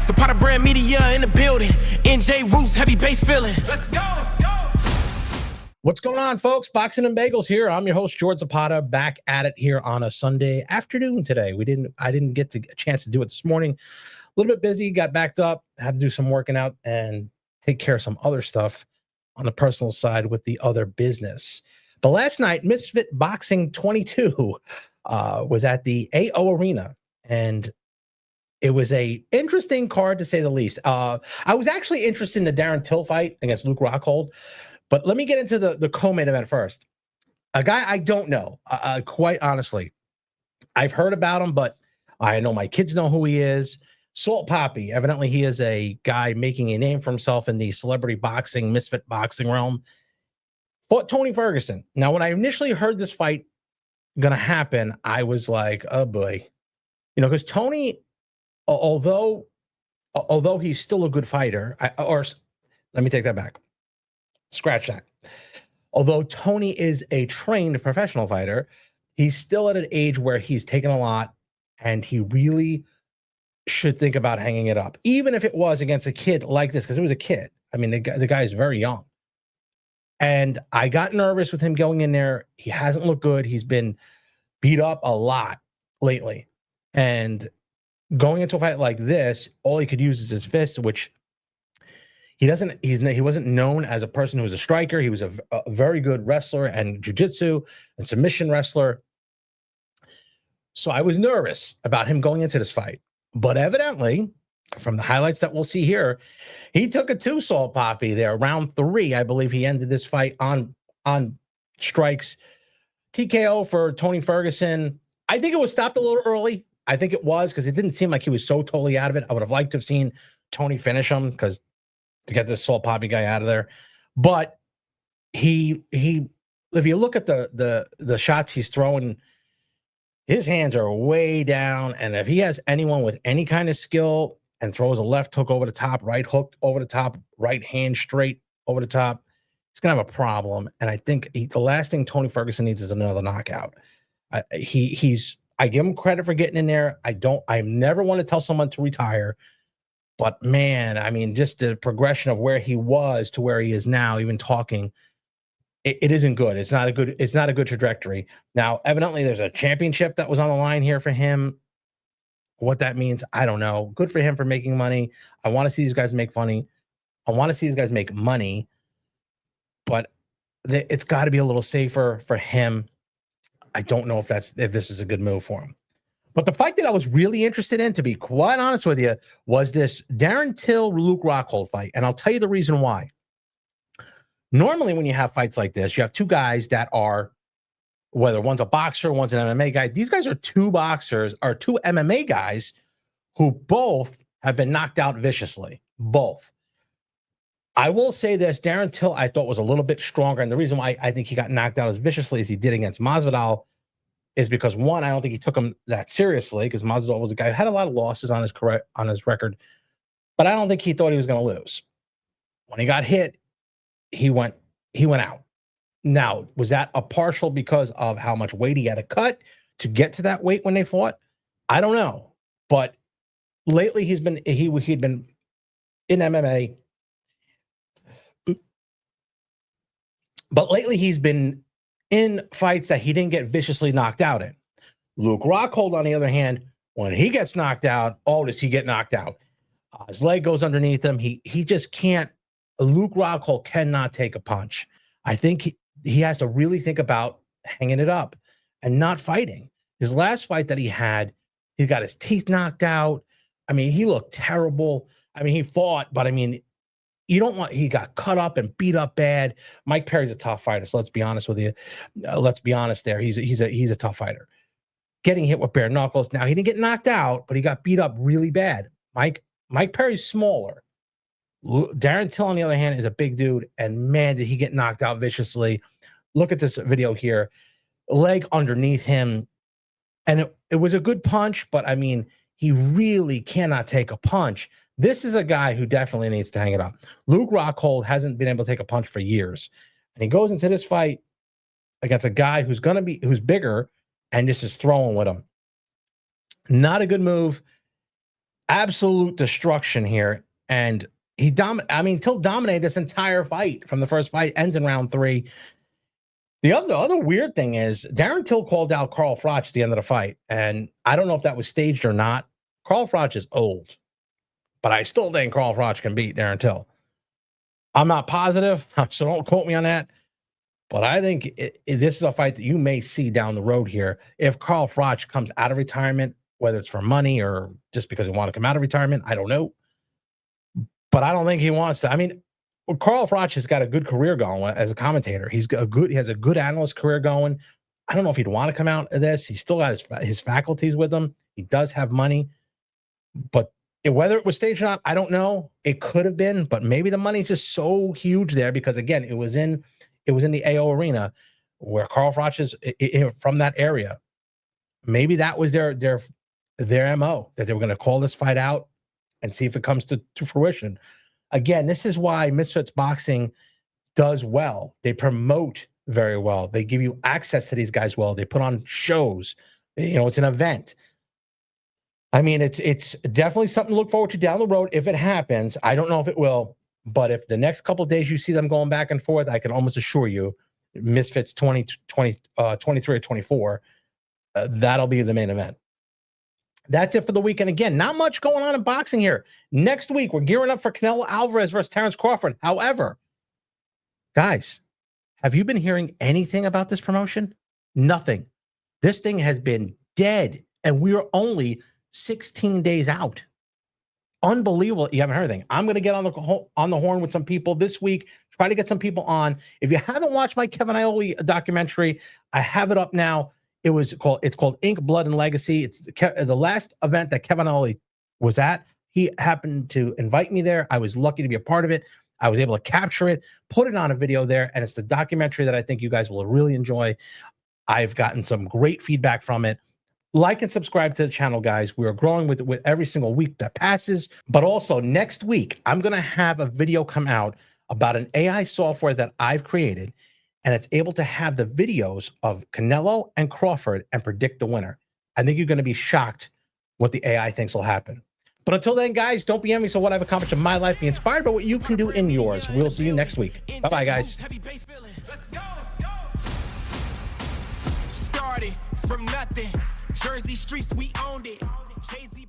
Zapata brand media in the building. NJ Roots, heavy bass feeling. Let's go. What's going on, folks? Boxing and Bagels here. I'm your host, George Zapata, back at it here on a Sunday afternoon today. I didn't get a chance to do it this morning. A little bit busy, got backed up, had to do some working out and take care of some other stuff on the personal side with the other business. But last night, Misfit Boxing 22 was at the AO Arena, and it was a interesting card to say the least. I was actually interested in the Darren Till fight against Luke Rockhold. But let me get into the co-main event first. A guy I don't know, quite honestly. I've heard about him, but I know my kids know who he is. Salt Papi. Evidently, he is a guy making a name for himself in the celebrity boxing, misfit boxing realm. Fought Tony Ferguson. Now, when I initially heard this fight going to happen, I was like, oh, boy. You know, because Tony, although he's still a good fighter, let me take that back. Scratch that. Although Tony is a trained professional fighter, he's still at an age where he's taken a lot and he really should think about hanging it up, even if it was against a kid like this, because it was a kid. I mean, the guy is very young. And I got nervous with him going in there. He hasn't looked good. He's been beat up a lot lately. And going into a fight like this, all he could use is his fist, which he wasn't known as a person who was a striker. He was a very good wrestler and jiu-jitsu and submission wrestler. So I was nervous about him going into this fight. But evidently, from the highlights that we'll see here, he took it to Salt Papi there. Round 3, I believe he ended this fight on strikes. TKO for Tony Ferguson. I think it was stopped a little early. I think it was, because it didn't seem like he was so totally out of it. I would have liked to have seen Tony finish him, because to get this Salt Papi guy out of there. But he if you look at the shots he's throwing, his hands are way down. And if he has anyone with any kind of skill and throws a left hook over the top, right hook over the top, right hand straight over the top, he's gonna have a problem. And I think the last thing Tony Ferguson needs is another knockout. I give him credit for getting in there. I never want to tell someone to retire. But man, I mean, just the progression of where he was to where he is now, even talking, it isn't good. It's not a good trajectory. Now, evidently, there's a championship that was on the line here for him. What that means, I don't know. Good for him for making money. I want to see these guys make money. I want to see these guys make money, but it's got to be a little safer for him. I don't know if this is a good move for him. But the fight that I was really interested in, to be quite honest with you, was this Darren Till Luke Rockhold fight. And I'll tell you the reason why. Normally, when you have fights like this, you have two guys that are, whether one's a boxer, one's an MMA guy. These guys are two boxers or two MMA guys who both have been knocked out viciously. Both. I will say this, Darren Till, I thought was a little bit stronger. And the reason why I think he got knocked out as viciously as he did against Masvidal is because, one, I don't think he took him that seriously, because Masvidal was a guy who had a lot of losses on his record, but I don't think he thought he was going to lose. When he got hit, he went out. Now, was that a partial because of how much weight he had to cut to get to that weight when they fought? I don't know, but lately he'd been in MMA, but lately he's been in fights that he didn't get viciously knocked out in. Luke Rockhold, on the other hand, when he gets knocked out, does he get knocked out? His leg goes underneath him. He just can't. Luke Rockhold cannot take a punch. I think he has to really think about hanging it up and not fighting. His last fight that he had, he got his teeth knocked out. I mean, he looked terrible. I mean, he fought, but I mean, he got cut up and beat up bad. Mike Perry's a tough fighter, so let's be honest with you. Let's be honest there. He's a tough fighter. Getting hit with bare knuckles. Now, he didn't get knocked out, but he got beat up really bad. Mike Perry's smaller. Darren Till, on the other hand, is a big dude, and man, did he get knocked out viciously. Look at this video here. Leg underneath him, and it was a good punch, but I mean, he really cannot take a punch. This is a guy who definitely needs to hang it up. Luke Rockhold hasn't been able to take a punch for years, and he goes into this fight against a guy who's bigger, and this is throwing with him. Not a good move. absolute destruction here. And Till dominated this entire fight from the first fight, ends in round 3. The other weird thing is Darren Till called out Carl Froch at the end of the fight. And I don't know if that was staged or not. Carl Froch is old, but I still think Carl Froch can beat Darren Till. I'm not positive, so don't quote me on that. But I think this is a fight that you may see down the road here. If Carl Froch comes out of retirement, whether it's for money or just because he wants to come out of retirement, I don't know. But I don't think he wants to. I mean, Carl Froch has got a good career going as a commentator. He has a good analyst career going. I don't know if he'd want to come out of this. He still got his faculties with him. He does have money. But whether it was staged or not, I don't know. It could have been, but maybe the money's just so huge there because, again, it was in the AO Arena where Carl Froch is from that area. Maybe that was their MO, that they were going to call this fight out and see if it comes to fruition. Again, this is why Misfits Boxing does well. They promote very well. They give you access to these guys well. They put on shows. It's an event. I mean, it's definitely something to look forward to down the road if it happens. I don't know if it will, but if the next couple of days you see them going back and forth, I can almost assure you, Misfits 23 or 24, that'll be the main event. That's it for the weekend. Again, not much going on in boxing here. Next week, we're gearing up for Canelo Alvarez versus Terrence Crawford. However, guys, have you been hearing anything about this promotion? Nothing. This thing has been dead, and we are only 16 days out. Unbelievable. You haven't heard anything. I'm going to get on the horn with some people this week, try to get some people on. If you haven't watched my Kevin Iole documentary, I have it up now. It's called Ink, Blood, and Legacy. It's the last event that Kevin Iole was at. He happened to invite me there. I was lucky to be a part of it. I was able to capture it, put it on a video there, and it's the documentary that I think you guys will really enjoy. I've gotten some great feedback from it. Like and subscribe to the channel, guys. We are growing with every single week that passes. But also next week, I'm going to have a video come out about an AI software that I've created, and it's able to have the videos of Canelo and Crawford and predict the winner. I think you're going to be shocked what the AI thinks will happen. But until then, guys, don't be envious of what I've accomplished in my life. Be inspired by what you can do in yours. We'll see you next week. Bye-bye, guys. Started from nothing. Jersey streets, we owned it. Jay-Z